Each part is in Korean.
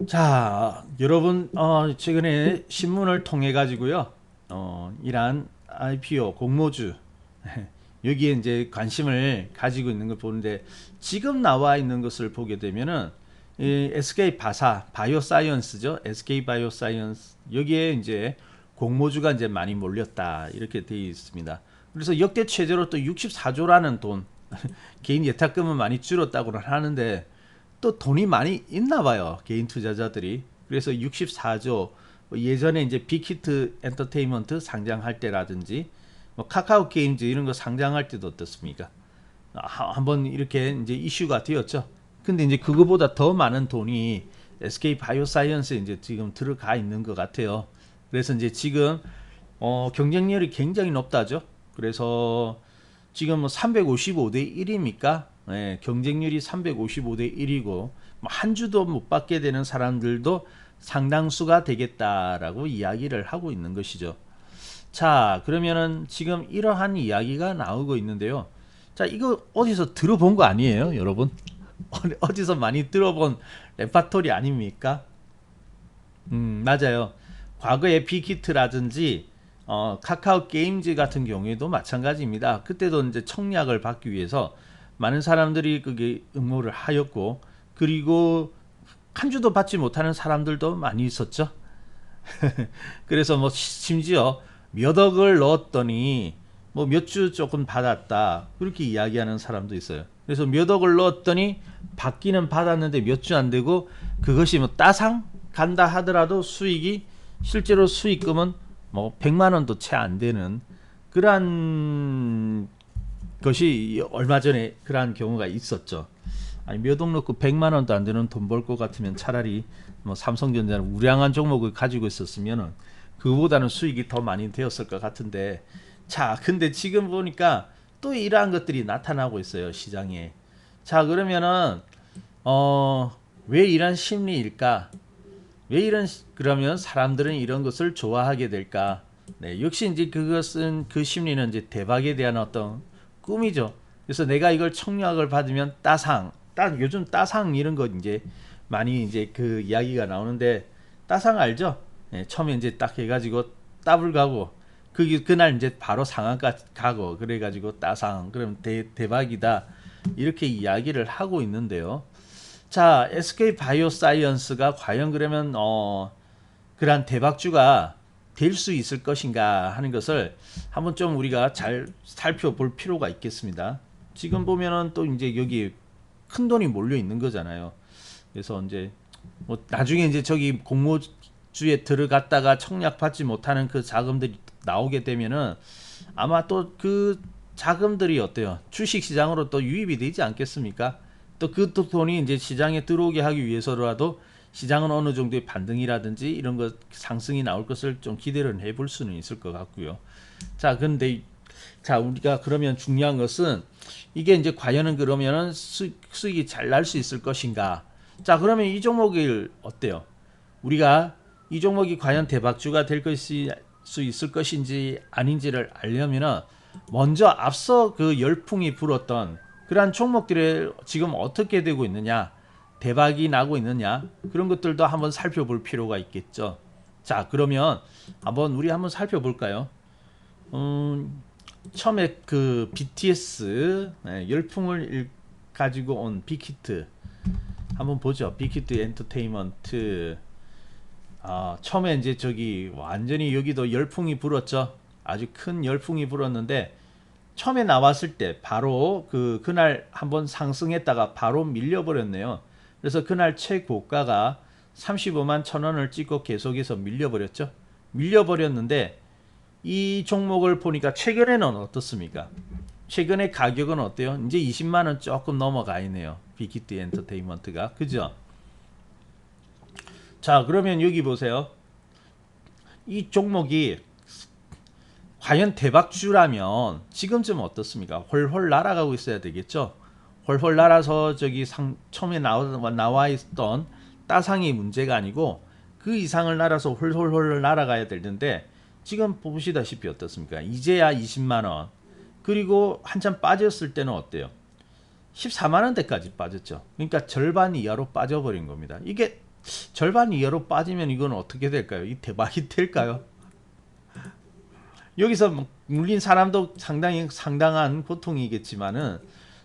자, 여러분, 최근에 신문을 통해 가지고요, 이러한 IPO 공모주 여기에 이제 관심을 가지고 있는 걸 보는데, 지금 나와 있는 것을 보게 되면은 이 SK 바이오사이언스죠. SK 바이오사이언스 여기에 이제 공모주가 이제 많이 몰렸다 이렇게 되어 있습니다. 그래서 역대 최저로 또 64조라는 돈 개인 예탁금은 많이 줄었다고는 하는데, 또 돈이 많이 있나 봐요. 개인 투자자들이. 그래서 64조, 예전에 이제 빅히트 엔터테인먼트 상장할 때라든지 뭐 카카오 게임즈 이런 거 상장할 때도 어떻습니까? 한번 이렇게 이제 이슈가 되었죠. 근데 이제 그거보다 더 많은 돈이 SK 바이오사이언스에 이제 지금 들어가 있는 것 같아요. 그래서 이제 지금 경쟁률이 굉장히 높다죠. 그래서 지금 뭐 355대 1입니까? 예, 경쟁률이 355대 1이고 한 주도 못 받게 되는 사람들도 상당수가 되겠다라고 이야기를 하고 있는 것이죠. 자, 그러면은 지금 이러한 이야기가 나오고 있는데요. 자, 이거 어디서 들어본 거 아니에요, 여러분? 어디서 많이 들어본 레파토리 아닙니까? 맞아요. 과거에 빅히트라든지 카카오 게임즈 같은 경우에도 마찬가지입니다. 그때도 이제 청약을 받기 위해서 많은 사람들이 그게 응모를 하였고, 그리고 한 주도 받지 못하는 사람들도 많이 있었죠. 그래서 뭐 심지어 몇 억을 넣었더니 뭐 몇 주 조금 받았다 그렇게 이야기하는 사람도 있어요. 그래서 몇 억을 넣었더니 받기는 받았는데 몇 주 안 되고, 그것이 뭐 따상 간다 하더라도 수익이 실제로 수익금은 뭐 100만 원도 채 안 되는 그러한 것이 얼마 전에 그러한 경우가 있었죠. 아니 몇 억 넣고 100만 원도 안 되는 돈 벌 것 같으면 차라리 뭐 삼성전자는 우량한 종목을 가지고 있었으면 그보다는 수익이 더 많이 되었을 것 같은데, 자 근데 지금 보니까 또 이러한 것들이 나타나고 있어요, 시장에. 자 그러면은 왜 이런 심리일까? 왜 이런 그러면 사람들은 이런 것을 좋아하게 될까? 네, 역시 이제 그것은 그 심리는 이제 대박에 대한 어떤 꿈이죠. 그래서 내가 이걸 청약을 받으면 요즘 따상 이런 거 이제 많이 이제 그 이야기가 나오는데, 따상 알죠? 네, 처음에 이제 딱 해가지고 더블 가고 그날 이제 바로 상한가 가고 그래가지고 따상 그럼 대박이다 이렇게 이야기를 하고 있는데요. 자, SK 바이오사이언스가 과연 그러면 그러한 대박주가 될 수 있을 것인가 하는 것을 한번 좀 우리가 잘 살펴볼 필요가 있겠습니다. 지금 보면은 또 이제 여기 큰 돈이 몰려 있는 거잖아요. 그래서 이제 뭐 나중에 이제 저기 공모주에 들어갔다가 청약 받지 못하는 그 자금들이 나오게 되면은 아마 또 그 자금들이 어때요? 주식 시장으로 또 유입이 되지 않겠습니까? 또 그 돈이 이제 시장에 들어오게 하기 위해서라도 시장은 어느 정도의 반등이라든지 이런 것 상승이 나올 것을 좀 기대를 해볼 수는 있을 것 같고요. 자, 근데 자 우리가 그러면 중요한 것은 이게 이제 과연은 그러면은 수익이 잘 날 수 있을 것인가? 자, 그러면 이 종목을 어때요? 우리가 이 종목이 과연 대박주가 될 것이 수 있을 것인지 아닌지를 알려면은 먼저 앞서 그 열풍이 불었던 그러한 종목들이 지금 어떻게 되고 있느냐, 대박이 나고 있느냐, 그런 것들도 한번 살펴볼 필요가 있겠죠. 자, 그러면 우리 한번 살펴볼까요? 처음에 그 BTS 열풍을 가지고 온 빅히트 한번 보죠. 빅히트 엔터테인먼트. 처음에 이제 저기 완전히 여기도 열풍이 불었죠. 아주 큰 열풍이 불었는데, 처음에 나왔을 때 바로 그날 한번 상승했다가 바로 밀려버렸네요. 그래서 그날 최고가가 35만 천 원을 찍고 계속해서 밀려버렸죠. 밀려버렸는데 이 종목을 보니까 최근에는 어떻습니까? 최근에 가격은 어때요? 이제 20만 원 조금 넘어가 있네요. 빅히트 엔터테인먼트가. 그죠? 자, 그러면 여기 보세요. 이 종목이 과연 대박주라면 지금쯤 어떻습니까? 훨훨 날아가고 있어야 되겠죠. 훨훨 날아서 저기 처음에 나와 있던 따상이 문제가 아니고 그 이상을 날아서 훨훨 날아가야 될 텐데, 지금 보시다시피 어떻습니까? 이제야 20만 원. 그리고 한참 빠졌을 때는 어때요? 14만 원대까지 빠졌죠. 그러니까 절반 이하로 빠져버린 겁니다. 이게 절반 이하로 빠지면 이건 어떻게 될까요? 이 대박이 될까요? 여기서 물린 사람도 상당한 고통이겠지만은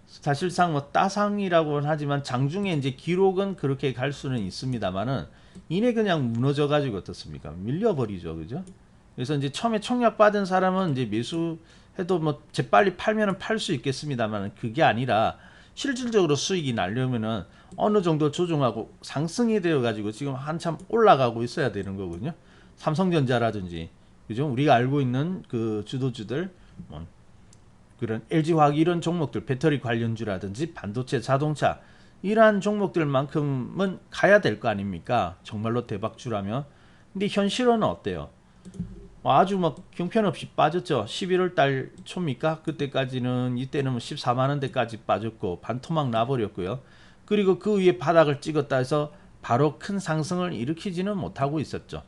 사실상 뭐 따상이라고는 하지만 장중에 이제 기록은 그렇게 갈 수는 있습니다만은 이내 그냥 무너져 가지고 어떻습니까? 밀려버리죠, 그죠? 그래서 이제 처음에 청약 받은 사람은 이제 매수해도 뭐 재빨리 팔면은 팔 수 있겠습니다만은 그게 아니라 실질적으로 수익이 나려면은 어느 정도 조정하고 상승이 되어 가지고 지금 한참 올라가고 있어야 되는 거거든요. 삼성전자라든지 그죠? 우리가 알고 있는 그 주도주들 뭐 그런 LG화학 이런 종목들 배터리 관련주라든지 반도체 자동차 이러한 종목들만큼은 가야 될 거 아닙니까? 정말로 대박주라면. 근데 현실은 어때요? 아주 막 형편없이 빠졌죠. 11월 달 초입니까? 그때까지는 이때는 뭐 14만 원대까지 빠졌고 반토막 나버렸고요. 그리고 그 위에 바닥을 찍었다 해서 바로 큰 상승을 일으키지는 못하고 있었죠.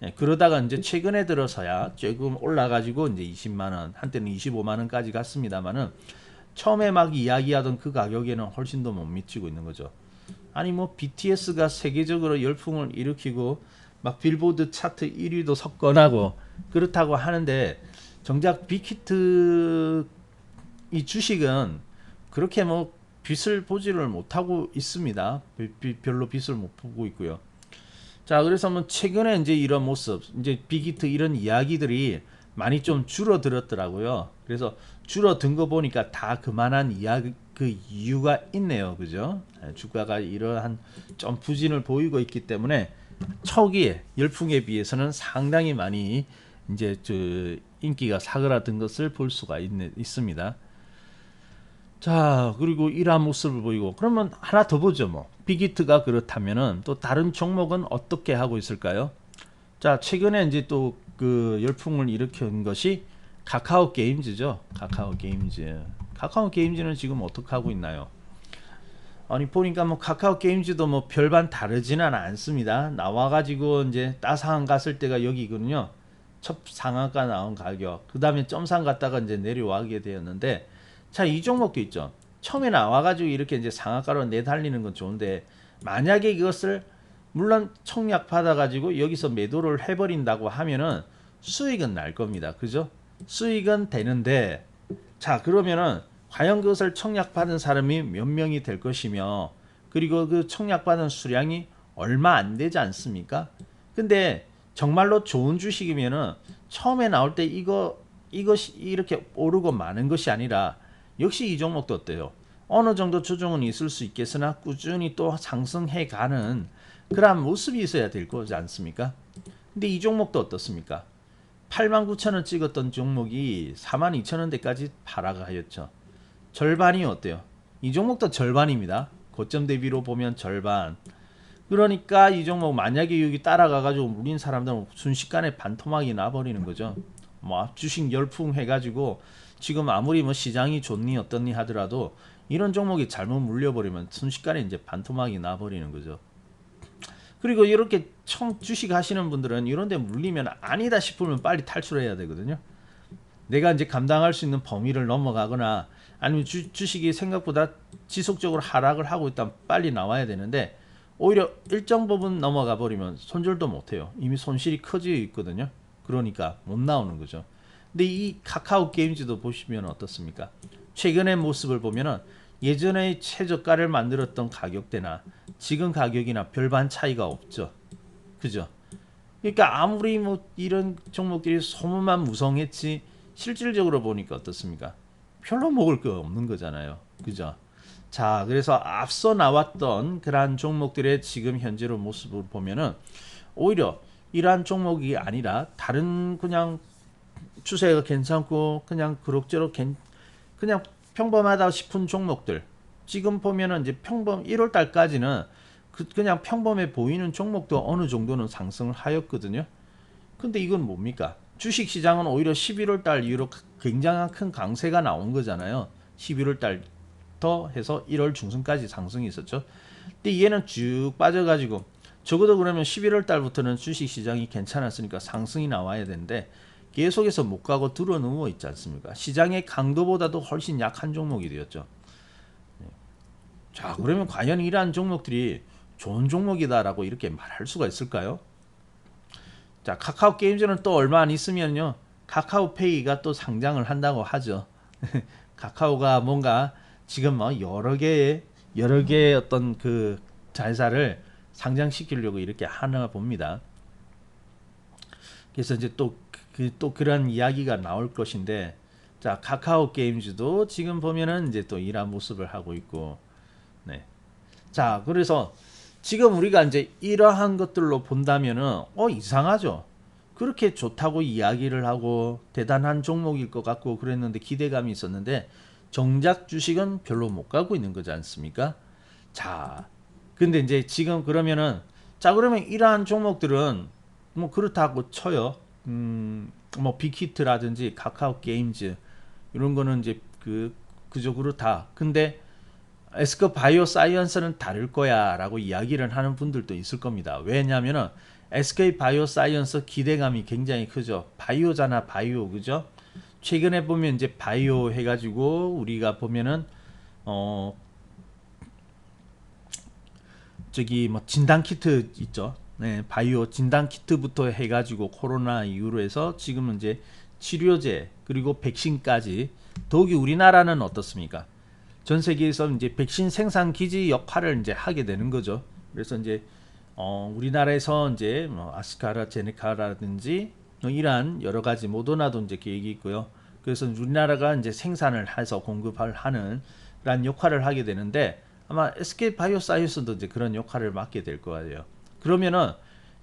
예, 그러다가 이제 최근에 들어서야 조금 올라가지고 이제 20만 원, 한때는 25만 원까지 갔습니다만은 처음에 막 이야기하던 그 가격에는 훨씬 더 못 미치고 있는 거죠. 아니 뭐 BTS가 세계적으로 열풍을 일으키고 막 빌보드 차트 1위도 석권하고 그렇다고 하는데 정작 빅히트 이 주식은 그렇게 뭐 빛을 보지를 못하고 있습니다. 별로 빛을 못 보고 있고요. 자, 그래서 뭐 최근에 이제 이런 모습, 이제 빅히트 이런 이야기들이 많이 좀 줄어들었더라고요. 그래서 줄어든 거 보니까 다 그만한 이야기, 그 이유가 있네요. 그죠? 주가가 이러한 좀 부진을 보이고 있기 때문에 초기에 열풍에 비해서는 상당히 많이 이제 인기가 사그라든 것을 볼 수가 있습니다. 자, 그리고 이러한 모습을 보이고 그러면 하나 더 보죠. 뭐 빅히트가 그렇다면은 또 다른 종목은 어떻게 하고 있을까요? 자, 최근에 이제 또 그 열풍을 일으킨 것이 카카오 게임즈죠. 카카오 게임즈. 카카오 게임즈는 지금 어떻게 하고 있나요? 아니 보니까 뭐 카카오 게임즈도 뭐 별반 다르지는 않습니다. 나와가지고 이제 따상한 갔을 때가 여기거든요. 첫 상한가 나온 가격. 그 다음에 점상 갔다가 이제 내려와게 되었는데, 자, 이 종목도 있죠. 처음에 나와가지고 이렇게 이제 상한가로 내달리는 건 좋은데, 만약에 이것을 물론 청약 받아가지고 여기서 매도를 해버린다고 하면은 수익은 날 겁니다. 그죠? 수익은 되는데, 자, 그러면은 과연 그것을 청약받은 사람이 몇 명이 될 것이며 그리고 그 청약받은 수량이 얼마 안 되지 않습니까? 근데 정말로 좋은 주식이면은 처음에 나올 때 이것이 이렇게 오르고 마는 것이 아니라 역시 이 종목도 어때요? 어느 정도 조정은 있을 수 있겠으나 꾸준히 또 상승해 가는 그러한 모습이 있어야 될 거지 않습니까? 근데 이 종목도 어떻습니까? 89,000원 찍었던 종목이 42,000원대까지 하락하였죠. 절반이 어때요? 이 종목도 절반입니다. 고점 대비로 보면 절반. 그러니까 이 종목 만약에 여기 따라가가지고 물린 사람들은 순식간에 반토막이 나버리는 거죠. 뭐 주식 열풍 해가지고 지금 아무리 뭐 시장이 좋니 어떻니 하더라도 이런 종목이 잘못 물려버리면 순식간에 이제 반토막이 나버리는 거죠. 그리고 이렇게 주식 하시는 분들은 이런 데 물리면 아니다 싶으면 빨리 탈출해야 되거든요. 내가 이제 감당할 수 있는 범위를 넘어가거나 아니면 주식이 생각보다 지속적으로 하락을 하고 있다면 빨리 나와야 되는데 오히려 일정 부분 넘어가 버리면 손절도 못해요. 이미 손실이 커지고 있거든요. 그러니까 못 나오는 거죠. 근데 이 카카오 게임즈도 보시면 어떻습니까? 최근의 모습을 보면은 예전에 최저가를 만들었던 가격대나 지금 가격이나 별반 차이가 없죠. 그죠? 그러니까 아무리 뭐 이런 종목들이 소문만 무성했지 실질적으로 보니까 어떻습니까? 별로 먹을 거 없는 거잖아요. 그죠? 자, 그래서 앞서 나왔던 그러한 종목들의 지금 현재로 모습을 보면은 오히려 이러한 종목이 아니라 다른 그냥 추세가 괜찮고 그냥 그럭저럭 그냥 평범하다 싶은 종목들 지금 보면은 이제 1월 달까지는 그냥 평범해 보이는 종목도 어느 정도는 상승을 하였거든요. 근데 이건 뭡니까? 주식 시장은 오히려 11월 달 이후로 굉장한 큰 강세가 나온 거잖아요. 11월 달부터 해서 1월 중순까지 상승이 있었죠. 근데 얘는 쭉 빠져가지고 적어도 그러면 11월 달부터는 주식 시장이 괜찮았으니까 상승이 나와야 되는데 계속해서 못 가고 들어 누워 있지 않습니까? 시장의 강도보다도 훨씬 약한 종목이 되었죠. 자, 그러면 과연 이러한 종목들이 좋은 종목이다라고 이렇게 말할 수가 있을까요? 자, 카카오 게임즈는 또 얼마 안 있으면요, 카카오페이가 또 상장을 한다고 하죠. 카카오가 뭔가 지금 뭐 여러 개의 어떤 그 자회사를 상장시키려고 이렇게 하나 봅니다. 그래서 이제 또 그런 이야기가 나올 것인데, 자, 카카오 게임즈도 지금 보면은 이제 또 이런 모습을 하고 있고, 네. 자, 그래서 지금 우리가 이제 이러한 것들로 본다면은 이상하죠. 그렇게 좋다고 이야기를 하고 대단한 종목일 것 같고 그랬는데 기대감이 있었는데 정작 주식은 별로 못 가고 있는 거지 않습니까? 자, 근데 이제 지금 그러면은, 자, 그러면 이러한 종목들은 뭐 그렇다고 쳐요. 뭐 빅히트라든지 카카오 게임즈 이런 거는 이제 그저 그렇다. 근데 에스크 바이오 사이언스는 다를 거야 라고 이야기를 하는 분들도 있을 겁니다. 왜냐면은 SK 바이오 사이언스 기대감이 굉장히 크죠. 바이오잖아, 바이오. 그죠? 최근에 보면 이제 바이오 해가지고 우리가 보면은 저기 뭐 진단 키트 있죠. 네, 바이오 진단 키트부터 해가지고 코로나 이후로 해서 지금은 이제 치료제 그리고 백신까지, 더욱이 우리나라는 어떻습니까? 전 세계에서 이제 백신 생산 기지 역할을 이제 하게 되는 거죠. 그래서 이제 우리나라에서 이제 뭐 아스트라제네카라든지 뭐 이러한 여러 가지, 모더나도 이제 계획이 있고요. 그래서 우리나라가 이제 생산을 해서 공급을 하는 그런 역할을 하게 되는데, 아마 SK 바이오사이언스도 이제 그런 역할을 맡게 될 거예요. 그러면은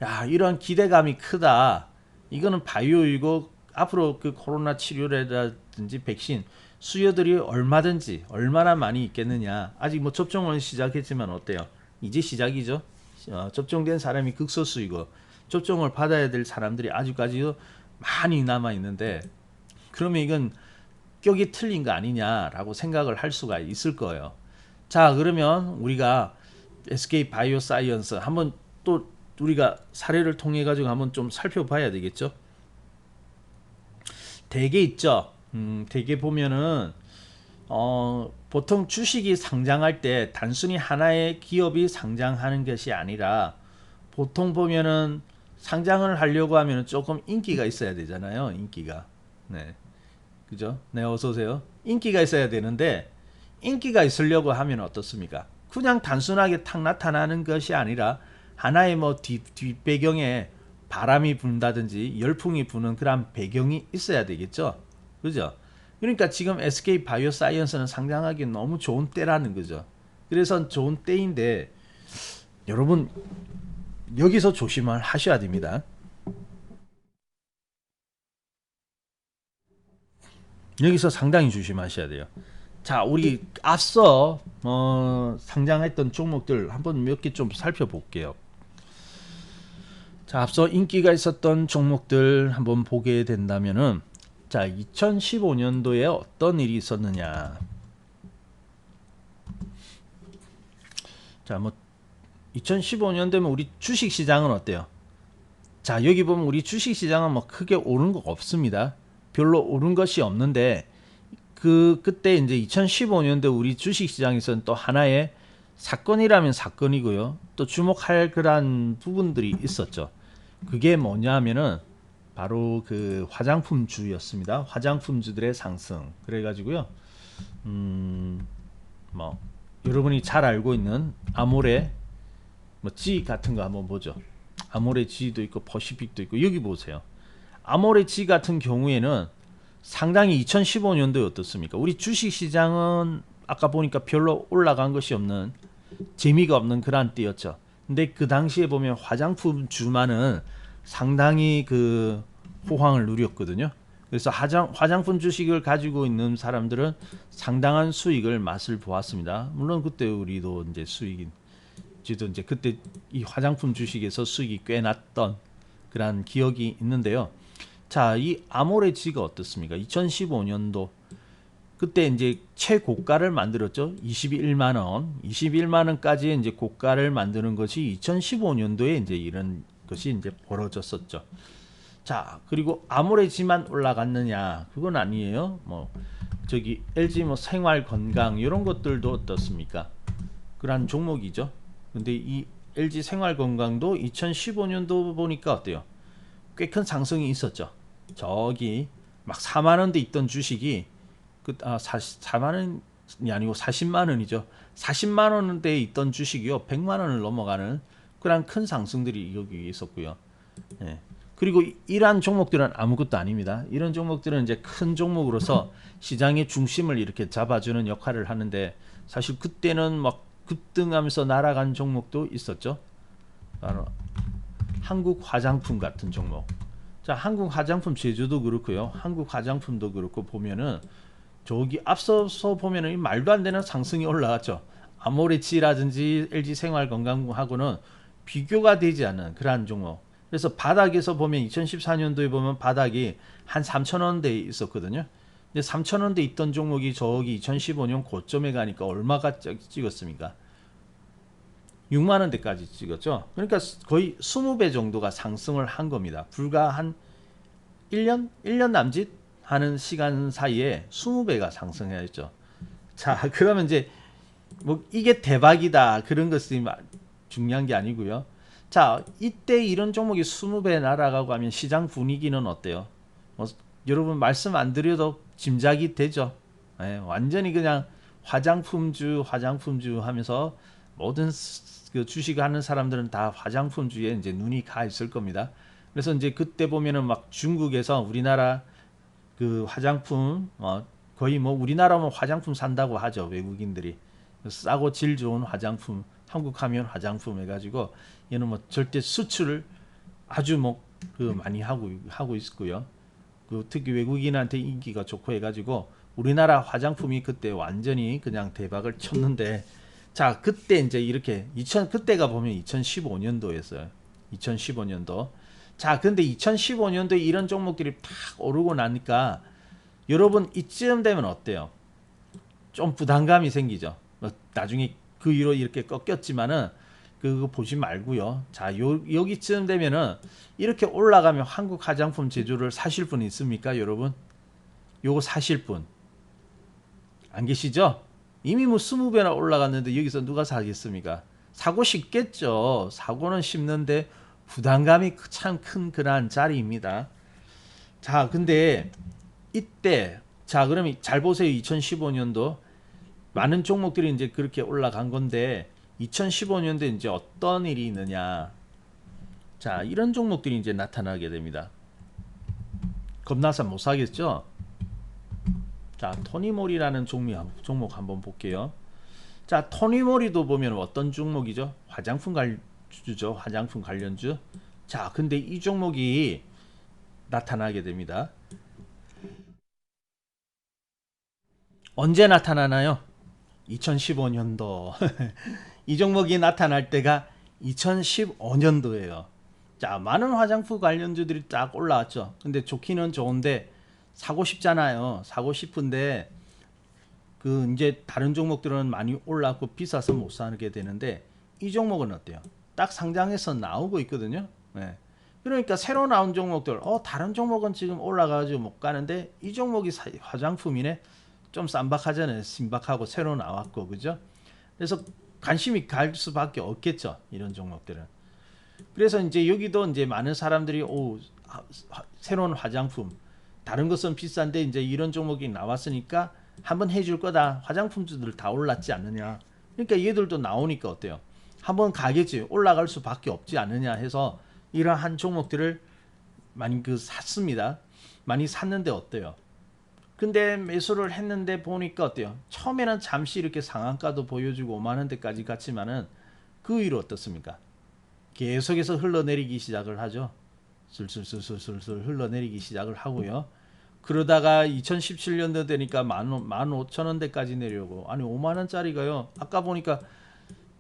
야, 이런 기대감이 크다. 이거는 바이오이고 앞으로 그 코로나 치료라든지 백신 수요들이 얼마든지 얼마나 많이 있겠느냐. 아직 뭐 접종은 시작했지만 어때요? 이제 시작이죠. 접종된 사람이 극소수이고 접종을 받아야 될 사람들이 아직까지도 많이 남아 있는데, 그러면 이건 격이 틀린 거 아니냐라고 생각을 할 수가 있을 거예요. 자, 그러면 우리가 SK 바이오사이언스 한번 또 우리가 사례를 통해 가지고 한번 좀 살펴봐야 되겠죠. 대개 있죠. 대개 보면은 보통 주식이 상장할 때 단순히 하나의 기업이 상장하는 것이 아니라, 보통 보면은 상장을 하려고 하면 조금 인기가 있어야 되잖아요. 인기가. 네. 그죠? 네, 어서 오세요. 인기가 있어야 되는데, 인기가 있으려고 하면 어떻습니까? 그냥 단순하게 탁 나타나는 것이 아니라 하나의 뭐 뒷배경에 바람이 분다든지 열풍이 부는 그런 배경이 있어야 되겠죠. 그죠? 그러니까 지금 SK 바이오사이언스는 상장하기 너무 좋은 때라는 거죠. 그래서 좋은 때인데 여러분 여기서 조심을 하셔야 됩니다. 여기서 상당히 조심하셔야 돼요. 자, 우리 앞서 상장했던 종목들 한번 몇 개 좀 살펴볼게요. 자, 앞서 인기가 있었던 종목들 한번 보게 된다면은, 자, 2015년도에 어떤 일이 있었느냐. 자, 뭐 2015년 되면 우리 주식 시장은 어때요? 자, 여기 보면 우리 주식 시장은 뭐 크게 오른 거 없습니다. 별로 오른 것이 없는데, 그때 이제 2015년도 우리 주식 시장에서는 또 하나의 사건이라면 사건이고요. 또 주목할 그런 부분들이 있었죠. 그게 뭐냐면은 바로 그 화장품주였습니다. 화장품주들의 상승. 그래가지고요. 뭐 여러분이 잘 알고 있는 아모레 뭐 G 같은 거 한번 보죠. 아모레 G도 있고 퍼시픽도 있고, 여기 보세요. 아모레 G 같은 경우에는 상당히 2015년도에 어떻습니까? 우리 주식시장은 아까 보니까 별로 올라간 것이 없는, 재미가 없는 그런 때였죠. 근데 그 당시에 보면 화장품주만은 상당히 그 호황을 누렸거든요. 그래서 화장품 주식을 가지고 있는 사람들은 상당한 수익을 맛을 보았습니다. 물론 그때 우리도 이제 수익이, 지도 이제 그때 이 화장품 주식에서 수익이 꽤 났던 그런 기억이 있는데요. 자, 이 아모레지가 어떻습니까? 2015년도 그때 이제 최고가를 만들었죠. 21만 원, 21만 원까지 이제 고가를 만드는 것이 2015년도에 이제 이런 것이 이제 벌어졌었죠. 자, 그리고 아모레지만 올라갔느냐? 그건 아니에요. 뭐 저기 LG 뭐 생활 건강 이런 것들도 어떻습니까? 그런 종목이죠. 근데 이 LG 생활건강도 2015년도 보니까 어때요? 꽤 큰 상승이 있었죠. 저기 막 4만 원대 있던 주식이 4만 원이 아니고 40만 원이죠. 40만 원대에 있던 주식이요 100만 원을 넘어가는 그런 큰 상승들이 여기 있었고요. 예. 그리고 이러한 종목들은 아무것도 아닙니다. 이런 종목들은 이제 큰 종목으로서 시장의 중심을 이렇게 잡아주는 역할을 하는데 사실 그때는 막 급등하면서 날아간 종목도 있었죠. 바로 한국 화장품 같은 종목. 자, 한국 화장품 제조도 그렇고요. 한국 화장품도 그렇고 보면은 저기 앞서서 보면은 말도 안 되는 상승이 올라갔죠. 아모레치라든지 LG 생활건강하고는 비교가 되지 않는 그러한 종목. 그래서 바닥에서 보면 2014년도에 보면 바닥이 한 3,000원대에 있었거든요. 근데 3,000원대 있던 종목이 저기 2015년 고점에 가니까 얼마가 찍었습니까? 6만 원대까지 찍었죠. 그러니까 거의 20배 정도가 상승을 한 겁니다. 불과 한 1년 남짓 하는 시간 사이에 20배가 상승했죠. 자, 그러면 이제 뭐 이게 대박이다 그런 것이 중요한 게 아니고요. 자, 이때 이런 종목이 20배 날아가고 하면 시장 분위기는 어때요? 여러분 말씀 안 드려도 짐작이 되죠. 네, 완전히 그냥 화장품주 하면서 모든 그 주식하는 사람들은 다 화장품주에 이제 눈이 가 있을 겁니다. 그래서 이제 그때 보면은 막 중국에서 우리나라 그 화장품 거의 뭐 우리나라면 화장품 산다고 하죠. 외국인들이 싸고 질 좋은 화장품, 한국 하면 화장품 해가지고 얘는 뭐 절대 수출을 아주 뭐 그 많이 하고 있고요. 그 특히 외국인한테 인기가 좋고 해가지고 우리나라 화장품이 그때 완전히 그냥 대박을 쳤는데, 자 그때 이제 이렇게 그때가 보면 2015년도였어요. 2015년도. 자 근데 2015년도에 이런 종목들이 탁 오르고 나니까 여러분 이쯤 되면 어때요? 좀 부담감이 생기죠. 나중에 그 위로 이렇게 꺾였지만은 그거 보지 말고요. 자, 여기쯤 되면은 이렇게 올라가면 한국 화장품 제조를 사실 분 있습니까, 여러분? 요거 사실 분 안 계시죠? 이미 뭐 20배나 올라갔는데 여기서 누가 사겠습니까? 사고 싶겠죠. 사고는 쉽는데 부담감이 참 큰 그러한 자리입니다. 자, 근데 이때 자, 그러면 잘 보세요. 2015년도 많은 종목들이 이제 그렇게 올라간 건데 2015년도에 이제 어떤 일이 있느냐. 자, 이런 종목들이 이제 나타나게 됩니다. 겁나서 못 사겠죠? 자, 토니모리라는 종목 한번 볼게요. 자, 토니모리도 보면 어떤 종목이죠? 화장품 관주죠. 화장품 관련주. 자, 근데 이 종목이 나타나게 됩니다. 언제 나타나나요? 2015년도. 이 종목이 나타날 때가 2015년도예요. 자, 많은 화장품 관련주들이 딱 올라왔죠. 근데 좋기는 좋은데 사고 싶잖아요. 사고 싶은데 그 이제 다른 종목들은 많이 올랐고 비싸서 못 사게 되는데 이 종목은 어때요? 딱 상장해서 나오고 있거든요. 네. 그러니까 새로 나온 종목들, 다른 종목은 지금 올라가지고 못 가는데 이 종목이 화장품이네. 좀 쌈박하잖아요. 신박하고 새로 나왔고, 그죠? 그래서 관심이 갈 수밖에 없겠죠. 이런 종목들은. 그래서 이제 여기도 이제 많은 사람들이 새로운 화장품, 다른 것은 비싼데 이제 이런 종목이 나왔으니까 한번 해줄 거다. 화장품주들 다 올랐지 않느냐. 그러니까 얘들도 나오니까 어때요? 한번 가겠지. 올라갈 수밖에 없지 않느냐 해서 이러한 종목들을 많이 샀습니다. 많이 샀는데 어때요? 근데 매수를 했는데 보니까 어때요? 처음에는 잠시 이렇게 상한가도 보여주고 5만 원대까지 갔지만은 그 위로 어떻습니까? 계속해서 흘러내리기 시작을 하죠. 슬슬 흘러내리기 시작을 하고요. 그러다가 2017년도 되니까 15,000원대까지 내려오고, 아니 5만 원짜리가요. 아까 보니까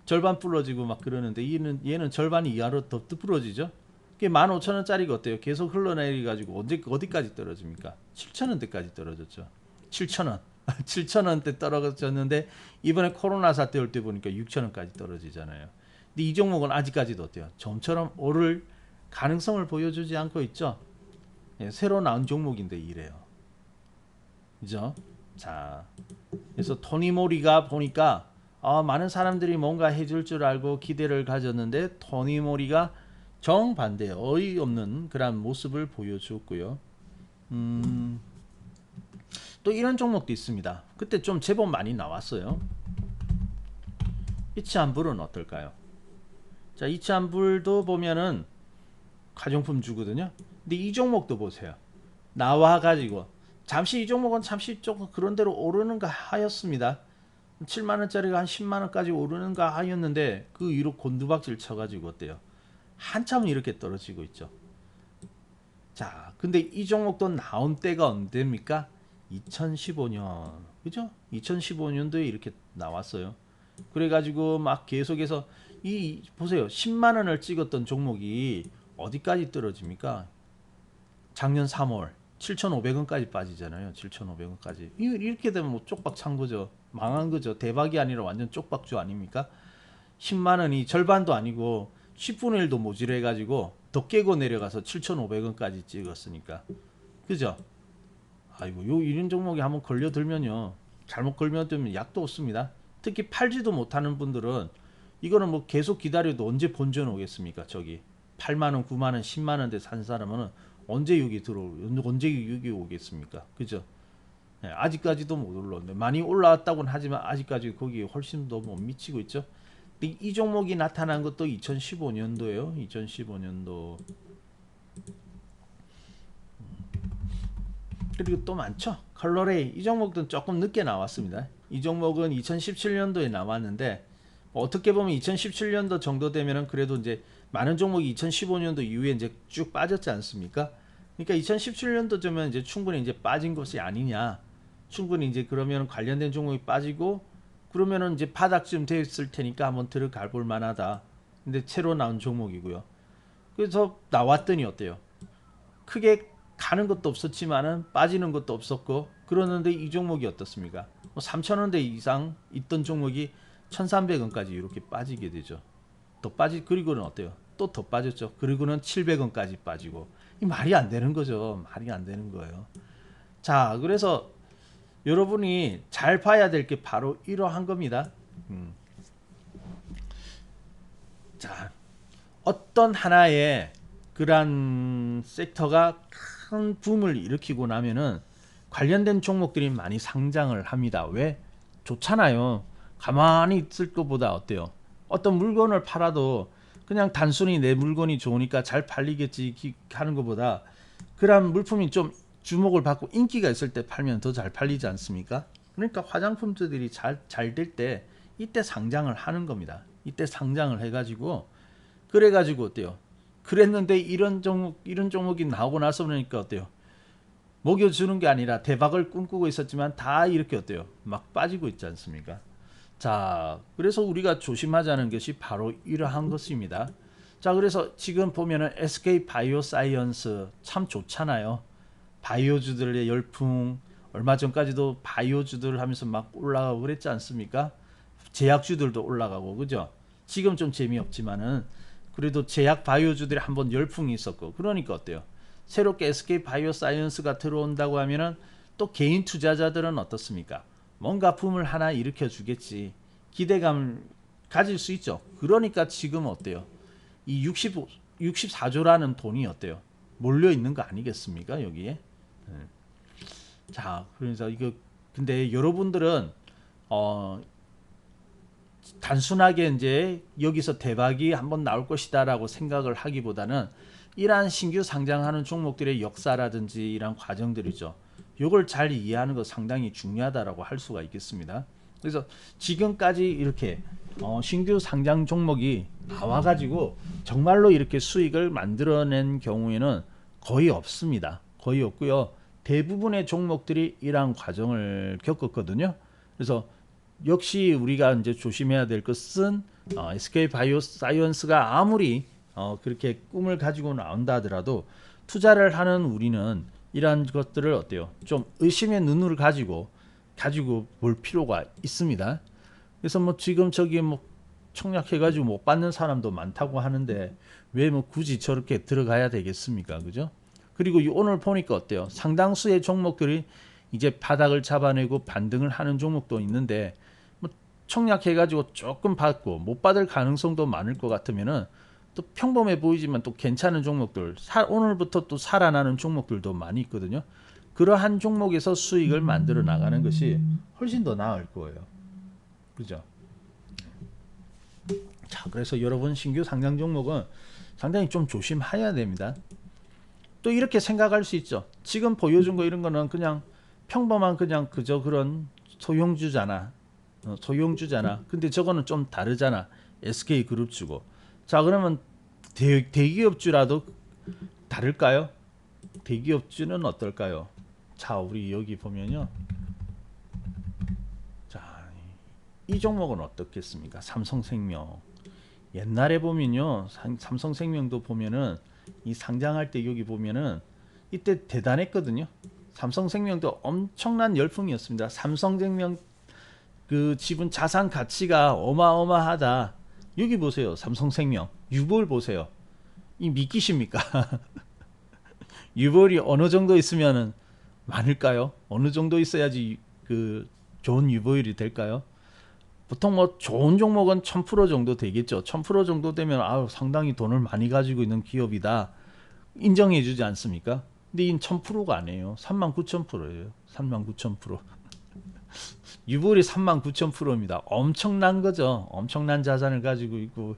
절반 부러지고 막 그러는데 얘는 절반 이하로 더 부러지죠. 그게 15,000원짜리가 어때요? 계속 흘러내리 가지고 어디까지 떨어집니까? 7,000원대까지 떨어졌죠. 7,000원. 7,000원대 떨어졌는데 이번에 코로나 사태 올 때 보니까 6,000원까지 떨어지잖아요. 근데 이 종목은 아직까지도 어때요? 좀처럼 오를 가능성을 보여주지 않고 있죠. 예, 새로 나온 종목인데 이래요. 그죠? 자, 그래서 토니모리가 보니까 많은 사람들이 뭔가 해줄 줄 알고 기대를 가졌는데 토니모리가 정반대 어이없는 그런 모습을 보여주었고요. 또 이런 종목도 있습니다. 그때 좀 제법 많이 나왔어요. 이치한불은 어떨까요? 자, 이치한불도 보면은 가정품 주거든요. 근데 이 종목도 보세요. 나와가지고 잠시 이 종목은 잠시 조금 그런 대로 오르는가 하였습니다. 7만원짜리가 한 10만원까지 오르는가 하였는데 그 위로 곤두박질 쳐가지고 어때요? 한참 이렇게 떨어지고 있죠. 자, 근데 이 종목도 나온 때가 언제입니까? 2015년, 그죠? 2015년도에 이렇게 나왔어요. 그래가지고 막 계속해서 이 보세요. 10만원을 찍었던 종목이 어디까지 떨어집니까? 작년 3월 7,500원까지 빠지잖아요. 7,500원까지. 이렇게 되면 뭐 쪽박 찬 거죠. 망한 거죠. 대박이 아니라 완전 쪽박주 아닙니까? 10만원이 절반도 아니고 10분의 1도 모질해 가지고 더 깨고 내려가서 7,500원까지 찍었으니까. 그죠? 아이고, 요 이런 종목이 한번 걸려들면요. 잘못 걸려들면 약도 없습니다. 특히 팔지도 못하는 분들은 이거는 뭐 계속 기다려도 언제 본전 오겠습니까? 저기 8만원, 9만원, 10만원대 산 사람은 언제 여기 언제 여기 오겠습니까? 그죠? 네, 아직까지도 못 올랐는데 많이 올라왔다고는 하지만 아직까지 거기에 훨씬 더 못 미치고 있죠. 근데 이 종목이 나타난 것도 2015년도예요. 2015년도. 그리고 또 많죠. 컬러레이 이 종목도 조금 늦게 나왔습니다. 이 종목은 2017년도에 나왔는데 어떻게 보면 2017년도 정도 되면은 그래도 이제 많은 종목이 2015년도 이후에 이제 쭉 빠졌지 않습니까? 그러니까 2017년도쯤은 이제 충분히 이제 빠진 것이 아니냐. 충분히 이제 그러면 관련된 종목이 빠지고 그러면은 이제 바닥쯤 됐을 테니까 한번 들어가 볼 만하다. 근데 새로 나온 종목이고요. 그래서 나왔더니 어때요? 크게 가는 것도 없었지만은 빠지는 것도 없었고 그러는데 이 종목이 어떻습니까? 뭐 3,000원대 이상 있던 종목이 1,300원까지 이렇게 빠지게 되죠. 더 그리고는 어때요? 또 더 빠졌죠. 그리고는 700원까지 빠지고 이 말이 안 되는 거죠. 말이 안 되는 거예요. 자, 그래서 여러분이 잘 봐야 될 게 바로 이러한 겁니다. 자, 어떤 하나의 그런 섹터가 큰 붐을 일으키고 나면은 관련된 종목들이 많이 상장을 합니다. 왜? 좋잖아요. 가만히 있을 것보다 어때요? 어떤 물건을 팔아도 그냥 단순히 내 물건이 좋으니까 잘 팔리겠지 하는 것보다 그런 물품이 좀 주목을 받고 인기가 있을 때 팔면 더 잘 팔리지 않습니까? 그러니까 화장품들이 잘 될 때 이때 상장을 하는 겁니다. 이때 상장을 해가지고 그래가지고 어때요? 그랬는데 이런 종목이 나오고 나서 그러니까 어때요? 먹여주는 게 아니라 대박을 꿈꾸고 있었지만 다 이렇게 어때요? 막 빠지고 있지 않습니까? 자, 그래서 우리가 조심하자는 것이 바로 이러한 것입니다. 자, 그래서 지금 보면은 SK 바이오사이언스 참 좋잖아요. 바이오주들의 열풍, 얼마 전까지도 바이오주들 하면서 막 올라가고 그랬지 않습니까? 제약주들도 올라가고, 그죠? 지금 좀 재미없지만은 그래도 제약 바이오주들이 한번 열풍이 있었고, 그러니까 어때요? 새롭게 SK 바이오사이언스가 들어온다고 하면은 또 개인 투자자들은 어떻습니까? 뭔가 붐을 하나 일으켜 주겠지. 기대감 가질 수 있죠. 그러니까 지금 어때요? 이 64조라는 돈이 어때요? 몰려 있는 거 아니겠습니까? 여기에. 자, 그래서 이거 근데 여러분들은 단순하게 이제 여기서 대박이 한번 나올 것이다라고 생각을 하기보다는 이러한 신규 상장하는 종목들의 역사라든지 이러한 과정들이죠. 이걸 잘 이해하는 거 상당히 중요하다라고 할 수가 있겠습니다. 그래서 지금까지 이렇게 신규 상장 종목이 나와가지고 정말로 이렇게 수익을 만들어낸 경우에는 거의 없습니다. 거의 없고요. 대부분의 종목들이 이러한 과정을 겪었거든요. 그래서 역시 우리가 이제 조심해야 될 것은 SK 바이오사이언스가 아무리 그렇게 꿈을 가지고 나온다 하더라도 투자를 하는 우리는 이러한 것들을 어때요? 좀 의심의 눈을 가지고 볼 필요가 있습니다. 그래서 뭐 지금 저기 뭐 청약해가지고 못 받는 사람도 많다고 하는데 왜 뭐 굳이 저렇게 들어가야 되겠습니까? 그죠? 그리고 오늘 보니까 어때요? 상당수의 종목들이 이제 바닥을 잡아내고 반등을 하는 종목도 있는데 뭐 청약해가지고 조금 받고 못 받을 가능성도 많을 것 같으면은 또 평범해 보이지만 또 괜찮은 종목들, 오늘부터 또 살아나는 종목들도 많이 있거든요. 그러한 종목에서 수익을 만들어 나가는 것이 훨씬 더 나을 거예요. 그죠? 자, 그래서 여러분 신규 상장 종목은 상당히 좀 조심해야 됩니다. 또 이렇게 생각할 수 있죠. 지금 보여준 거 이런 거는 그냥 평범한 그냥 그저 그런 소형주잖아. 소형주잖아. 근데 저거는 좀 다르잖아. SK그룹주고. 자, 그러면 대기업주라도 다를까요? 대기업주는 어떨까요? 자, 우리 여기 보면요. 자, 이 종목은 어떻겠습니까? 삼성생명. 옛날에 보면요. 삼성생명도 보면은 이 상장할 때 여기 보면은 이때 대단했거든요. 삼성생명도 엄청난 열풍이었습니다. 삼성생명 그 지분 자산 가치가 어마어마하다. 여기 보세요. 삼성생명 유볼 보세요. 이 믿기십니까? 유볼이 어느 정도 있으면은 많을까요? 어느 정도 있어야지 그 좋은 유보율이 될까요? 보통 뭐 좋은 종목은 1000% 정도 되겠죠. 1000% 정도 되면 아유 상당히 돈을 많이 가지고 있는 기업이다. 인정해 주지 않습니까? 근데 이 1000%가 아니에요. 39,000%예요. 39,000%. 유볼이 39,000%입니다. 엄청난 거죠. 엄청난 자산을 가지고 있고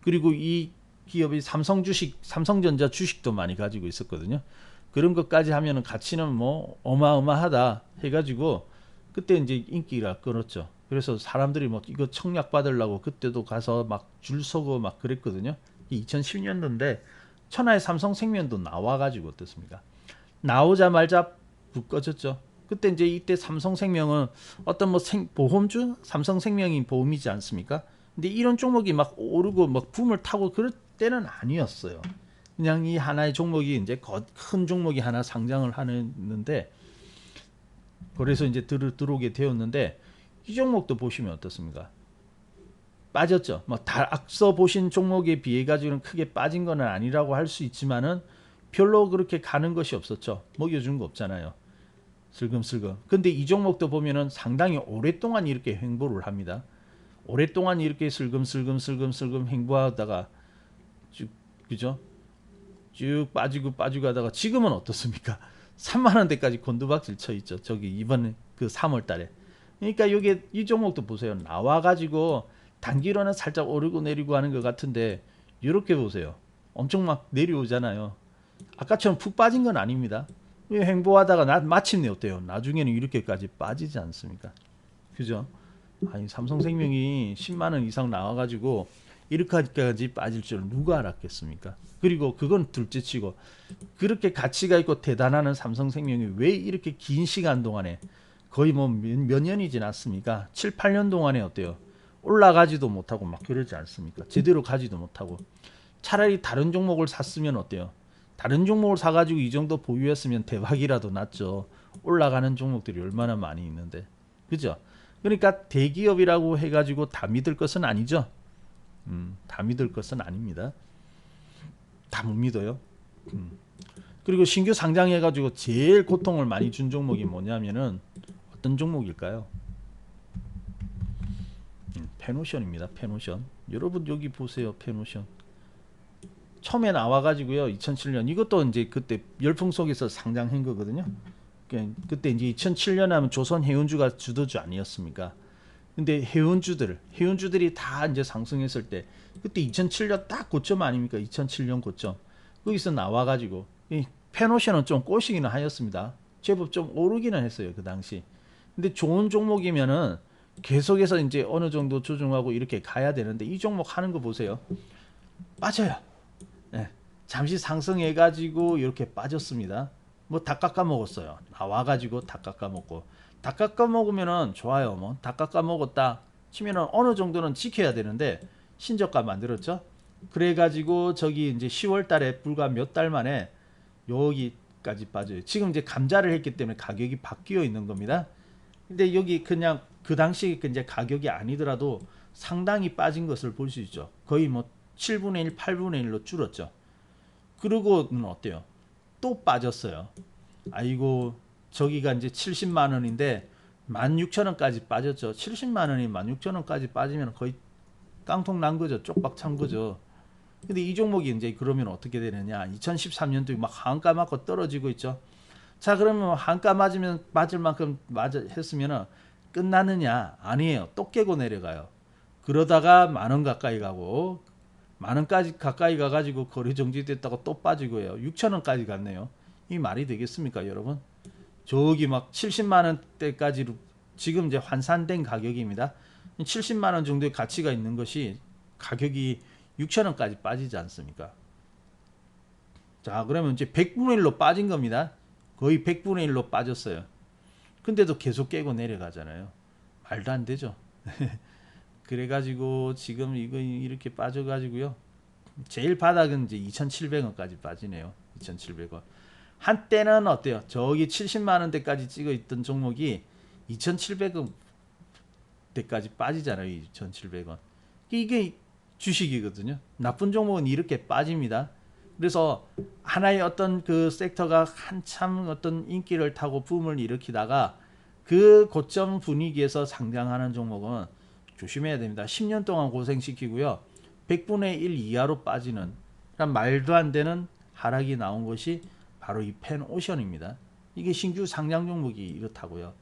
그리고 이 기업이 삼성 주식, 삼성전자 주식도 많이 가지고 있었거든요. 그런 것까지 하면은 가치는 뭐 어마어마하다 해가지고 그때 이제 인기가 끌었죠. 그래서 사람들이 뭐 이거 청약 받으려고 그때도 가서 막 줄 서고 막 그랬거든요. 2010년도인데 천하의 삼성생명도 나와가지고 어떻습니까? 나오자마자 불 꺼졌죠. 그때 이제 이때 삼성생명은 어떤 뭐 보험주 삼성생명이 보험이지 않습니까? 근데 이런 종목이 막 오르고 막 붐을 타고 그럴 때는 아니었어요. 그냥 이 하나의 종목이 이제 큰 종목이 하나 상장을 하는데 그래서 이제 들어오게 되었는데 이 종목도 보시면 어떻습니까? 빠졌죠. 뭐 앞서 보신 종목에 비해 가지고는 크게 빠진 건 아니라고 할 수 있지만은 별로 그렇게 가는 것이 없었죠. 먹여준 거 없잖아요. 슬금슬금. 근데 이 종목도 보면은 상당히 오랫동안 이렇게 횡보를 합니다. 오랫동안 이렇게 슬금슬금 횡보하다가 쭉 그죠? 쭉 빠지고 하다가 지금은 어떻습니까? 3만 원대까지 곤두박질 쳐 있죠. 저기 이번 그 3월 달에. 그러니까 이게 이 종목도 보세요. 나와 가지고 단기로는 살짝 오르고 내리고 하는 것 같은데 이렇게 보세요. 엄청 막 내려오잖아요. 아까처럼 푹 빠진 건 아닙니다. 행보하다가 마침내 어때요? 나중에는 이렇게까지 빠지지 않습니까? 그죠? 아니 삼성생명이 10만 원 이상 나와가지고 이렇게까지 빠질 줄은 누가 알았겠습니까? 그리고 그건 둘째치고 그렇게 가치가 있고 대단한 삼성생명이 왜 이렇게 긴 시간 동안에 거의 뭐 몇 년이 지났습니까? 7, 8년 동안에 어때요? 올라가지도 못하고 막 그러지 않습니까? 제대로 가지도 못하고 차라리 다른 종목을 샀으면 어때요? 다른 종목을 사가지고 이 정도 보유했으면 대박이라도 났죠. 올라가는 종목들이 얼마나 많이 있는데. 그죠? 그러니까 대기업이라고 해가지고 다 믿을 것은 아니죠. 다 믿을 것은 아닙니다. 다 못 믿어요. 그리고 신규 상장해가지고 제일 고통을 많이 준 종목이 뭐냐면은 어떤 종목일까요? 페노션입니다. 페노션. 여러분 여기 보세요. 페노션. 처음에 나와가지고요. 2007년 이것도 이제 그때 열풍 속에서 상장한 거거든요. 그때 이제 2007년 하면 조선 해운주가 주도주 아니었습니까? 근데 해운주들이 다 이제 상승했을 때 그때 2007년 딱 고점 아닙니까? 2007년 고점 거기서 나와가지고 이 페노션은 좀 꼬시기는 하였습니다. 제법 좀 오르기는 했어요 그 당시. 근데 좋은 종목이면은 계속해서 이제 어느 정도 조정하고 이렇게 가야 되는데 이 종목 하는 거 보세요. 빠져요. 네. 잠시 상승해가지고 이렇게 빠졌습니다. 뭐 다 깎아 먹었어요. 나와가지고 다 깎아 먹고 다 깎아 먹으면은 좋아요. 뭐 다 깎아 먹었다 치면은 어느 정도는 지켜야 되는데 신저가 만들었죠. 그래가지고 저기 이제 10월달에 불과 몇 달 만에 여기까지 빠져요. 지금 이제 감자를 했기 때문에 가격이 바뀌어 있는 겁니다. 근데 여기 그냥 그 당시 이제 가격이 아니더라도 상당히 빠진 것을 볼 수 있죠. 거의 뭐 7분의 1, 8분의 1로 줄었죠. 그러고는 어때요? 또 빠졌어요. 아이고 저기가 이제 70만 원인데 16,000원까지 빠졌죠. 70만 원이 16,000원까지 빠지면 거의 깡통 난 거죠. 쪽박 찬 거죠. 근데 이 종목이 이제 그러면 어떻게 되느냐? 2013년도에 막 한가 맞고 떨어지고 있죠. 자, 그러면 한가 맞을 만큼 했으면은 끝나느냐? 아니에요. 또 깨고 내려가요. 그러다가 10,000원 가까이 가고, 10,000원까지 가까이 가가지고 거래 정지됐다가 또 빠지고요. 6,000원까지 갔네요. 이 말이 되겠습니까, 여러분? 저기 막 70만 원대까지 지금 이제 환산된 가격입니다. 70만 원 정도의 가치가 있는 것이 가격이 6,000원까지 빠지지 않습니까? 자, 그러면 이제 100분의 1로 빠진 겁니다. 거의 100분의 1로 빠졌어요. 근데도 계속 깨고 내려가잖아요. 말도 안 되죠. 그래가지고 지금 이거 이렇게 빠져가지고요. 제일 바닥은 이제 2,700원까지 빠지네요. 2,700원. 한때는 어때요? 저기 70만 원대까지 찍어 있던 종목이 2,700원대까지 빠지잖아요. 2,700원. 이게 주식이거든요. 나쁜 종목은 이렇게 빠집니다. 그래서 하나의 어떤 그 섹터가 한참 어떤 인기를 타고 붐을 일으키다가 그 고점 분위기에서 상장하는 종목은 조심해야 됩니다. 10년 동안 고생시키고요. 100분의 1 이하로 빠지는 말도 안 되는 하락이 나온 것이 바로 이 펜오션입니다. 이게 신규 상장 종목이 이렇다고요.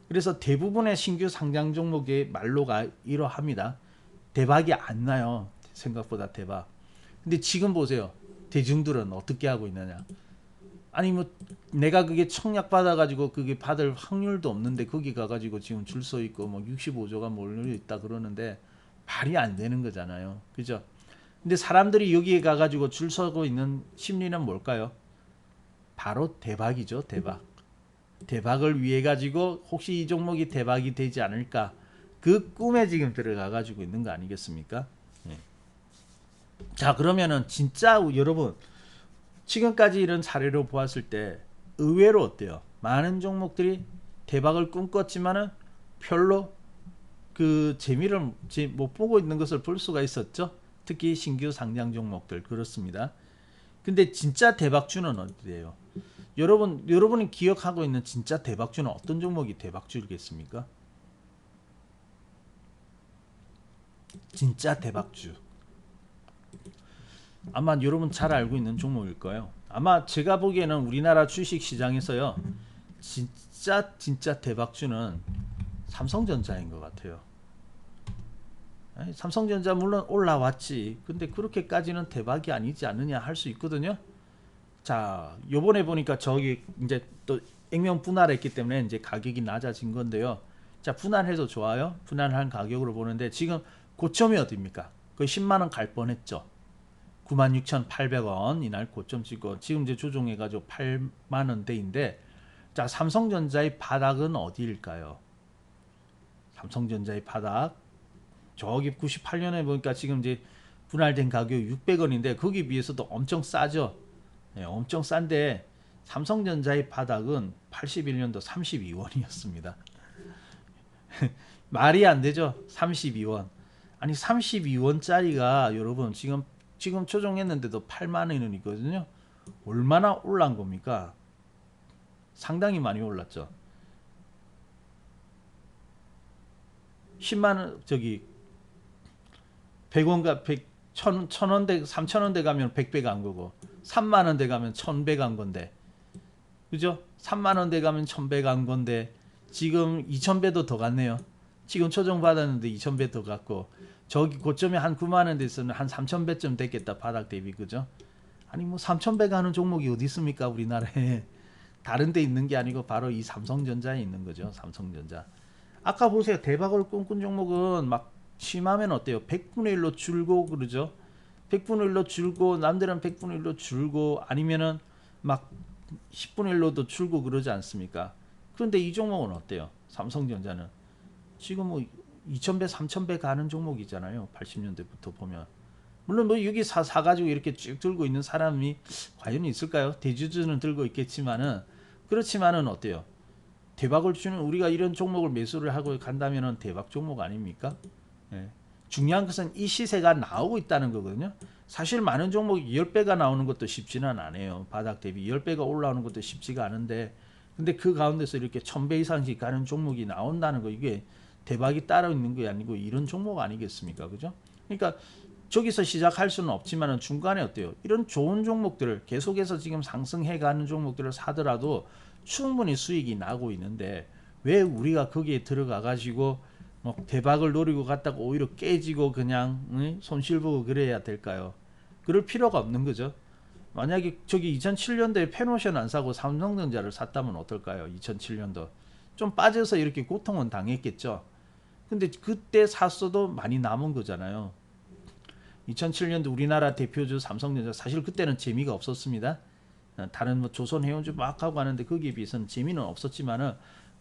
그래서 대부분의 신규 상장 종목의 말로가 이러합니다. 대박이 안 나요. 생각보다 대박. 근데 지금 보세요. 대중들은 어떻게 하고 있느냐. 아니 뭐 내가 그게 청약 받아가지고 그게 받을 확률도 없는데 거기 가가지고 지금 줄 서 있고 뭐 65조가 몰려 있다 그러는데 말이 안 되는 거잖아요. 그죠? 근데 사람들이 여기에 가가지고 줄 서고 있는 심리는 뭘까요? 바로 대박이죠. 대박. 대박을 위해 가지고 혹시 이 종목이 대박이 되지 않을까 그 꿈에 지금 들어가 가지고 있는 거 아니겠습니까? 네. 자, 그러면은 진짜 여러분 지금까지 이런 사례로 보았을 때 의외로 어때요? 많은 종목들이 대박을 꿈꿨지만은 별로 그 재미를 못 보고 있는 것을 볼 수가 있었죠. 특히 신규 상장 종목들 그렇습니다. 근데 진짜 대박주는 어디예요? 여러분이 기억하고 있는 진짜 대박주는 어떤 종목이 대박주겠습니까? 진짜 대박주. 아마 여러분 잘 알고 있는 종목일 거예요. 아마 제가 보기에는 우리나라 주식 시장에서요. 진짜 대박주는 삼성전자인 것 같아요. 삼성전자 물론 올라왔지. 근데 그렇게까지는 대박이 아니지 않느냐 할 수 있거든요. 자, 요번에 보니까 저기 이제 또 액면 분할했기 때문에 이제 가격이 낮아진 건데요. 자, 분할해도 좋아요. 분할한 가격으로 보는데 지금 고점이 어디입니까? 거의 10만 원 갈 뻔했죠. 96,800원 이날 고점 찍고 지금 이제 조정해가지고 8만 원대인데 자, 삼성전자의 바닥은 어디일까요? 삼성전자의 바닥 저기 98년에 보니까 지금 이제 분할된 가격이 600원인데 거기 비해서도 엄청 싸죠. 네, 엄청 싼데 삼성전자의 바닥은 81년도 32원이었습니다. 말이 안 되죠. 32원. 아니 32원짜리가 여러분 지금 조정했는데도 8만 원이거든요. 얼마나 올란 겁니까? 상당히 많이 올랐죠. 10만 원 저기 100원가 1,000원대 3,000원대 가면 100배 간 거고 3만 원대 가면 1,000배 간 건데 그죠? 3만 원대 가면 1,000배 간 건데 지금 2,000배도 더 갔네요. 지금 초정 받았는데 2,000배 더 갔고 저기 고점에 한 9만 원 됐으면 한 3,000배쯤 됐겠다. 바닥 대비 그죠? 아니 뭐 3,000배 가는 종목이 어디 있습니까? 우리나라에. 다른 데 있는 게 아니고 바로 이 삼성전자에 있는 거죠. 삼성전자. 아까 보세요. 대박을 꿈꾼 종목은 막 심하면 어때요? 100분의 1로 줄고 그러죠. 100분의 1로 줄고 남들은 100분의 1로 줄고 아니면은 막 10분의 1로도 줄고 그러지 않습니까? 그런데 이 종목은 어때요? 삼성전자는 지금 뭐 2,000배, 3,000배 가는 종목이잖아요. 80년대부터 보면. 물론 뭐 여기 사가지고 이렇게 쭉 들고 있는 사람이 과연 있을까요? 대주주는 들고 있겠지만은 그렇지만은 어때요? 대박을 주는 우리가 이런 종목을 매수를 하고 간다면은 대박 종목 아닙니까? 예. 중요한 것은 이 시세가 나오고 있다는 거거든요. 사실 많은 종목이 10배가 나오는 것도 쉽지는 않아요. 바닥 대비 10배가 올라오는 것도 쉽지가 않은데 근데 그 가운데서 이렇게 1000배 이상씩 가는 종목이 나온다는 거, 이게 대박이 따로 있는 게 아니고 이런 종목 아니겠습니까? 그죠? 그러니까 저기서 시작할 수는 없지만은 중간에 어때요? 이런 좋은 종목들을 계속해서 지금 상승해 가는 종목들을 사더라도 충분히 수익이 나고 있는데, 왜 우리가 거기에 들어가 가지고 뭐 대박을 노리고 갔다가 오히려 깨지고 그냥 손실 보고 그래야 될까요? 그럴 필요가 없는 거죠. 만약에 저기 2007년도에 페노션 안 사고 삼성전자를 샀다면 어떨까요? 2007년도 좀 빠져서 이렇게 고통은 당했겠죠. 근데 그때 샀어도 많이 남은 거잖아요. 2007년도 우리나라 대표주 삼성전자, 사실 그때는 재미가 없었습니다. 다른 뭐 조선해운주 막 하고 하는데 거기에 비해서는 재미는 없었지만은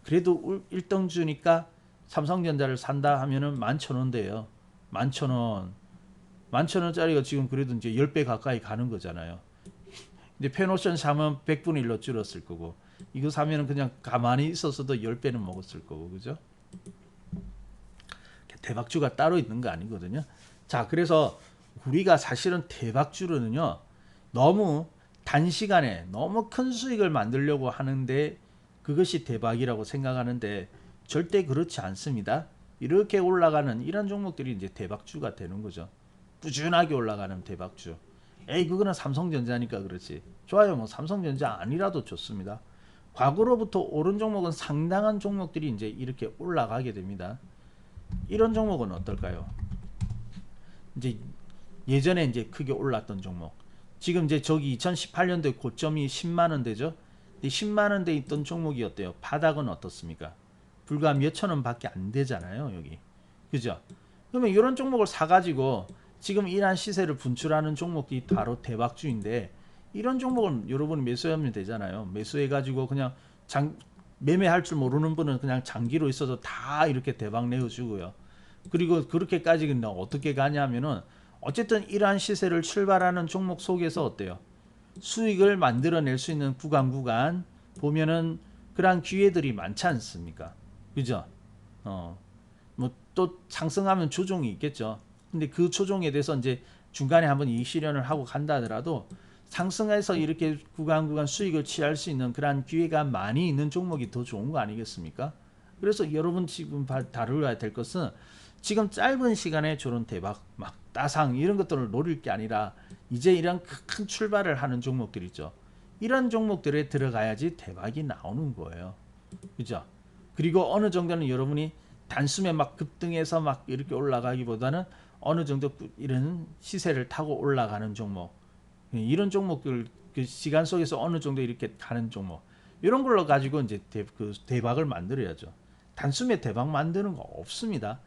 그래도 1등주니까 삼성전자를 산다 하면은 11,000원대예요. 11,000원. 11,000원짜리가 지금 그래도 이제 10배 가까이 가는 거잖아요. 근데 페노션 사면 100분의 1로 줄었을 거고, 이거 사면은 그냥 가만히 있었어도 10배는 먹었을 거고, 그죠? 대박주가 따로 있는 거 아니거든요. 자, 그래서 우리가 사실은 대박주로는요, 너무 단시간에 너무 큰 수익을 만들려고 하는데 그것이 대박이라고 생각하는데 절대 그렇지 않습니다. 이렇게 올라가는 이런 종목들이 이제 대박주가 되는 거죠. 꾸준하게 올라가는 대박주. 에이, 그거는 삼성전자니까 그렇지. 좋아요. 뭐 삼성전자 아니라도 좋습니다. 과거로부터 오른 종목은 상당한 종목들이 이제 이렇게 올라가게 됩니다. 이런 종목은 어떨까요? 이제 예전에 이제 크게 올랐던 종목. 지금 이제 저기 2018년도에 고점이 10만 원대죠. 10만 원대 있던 종목이 어때요? 바닥은 어떻습니까? 불과 몇천 원밖에 안 되잖아요, 여기. 그죠? 그러면 이런 종목을 사가지고 지금 이러한 시세를 분출하는 종목이 바로 대박주인데, 이런 종목은 여러분이 매수하면 되잖아요. 매수해가지고 그냥 매매할 줄 모르는 분은 그냥 장기로 있어도 다 이렇게 대박 내어주고요. 그리고 그렇게까지 어떻게 가냐면은 어쨌든 이러한 시세를 출발하는 종목 속에서 어때요? 수익을 만들어낼 수 있는 구간 보면은 그러한 기회들이 많지 않습니까? 그죠? 뭐 또 상승하면 조정이 있겠죠. 근데 그 조정에 대해서 이제 중간에 한번 이익 실현을 하고 간다 하더라도 상승해서 이렇게 구간 수익을 취할 수 있는 그러한 기회가 많이 있는 종목이 더 좋은 거 아니겠습니까? 그래서 여러분 지금 다루어야 될 것은 지금 짧은 시간에 저런 대박 막 따상 이런 것들을 노릴 게 아니라 이제 이런 큰 출발을 하는 종목들 있죠. 이런 종목들에 들어가야지 대박이 나오는 거예요. 그죠? 그리고 어느 정도는 여러분이 단숨에 막 급등해서 막 이렇게 올라가기보다는 어느 정도 이런 시세를 타고 올라가는 종목, 이런 종목들 그 시간 속에서 어느 정도 이렇게 가는 종목, 이런 걸로 가지고 이제 대박을 만들어야죠. 단숨에 대박 만드는 거 없습니다.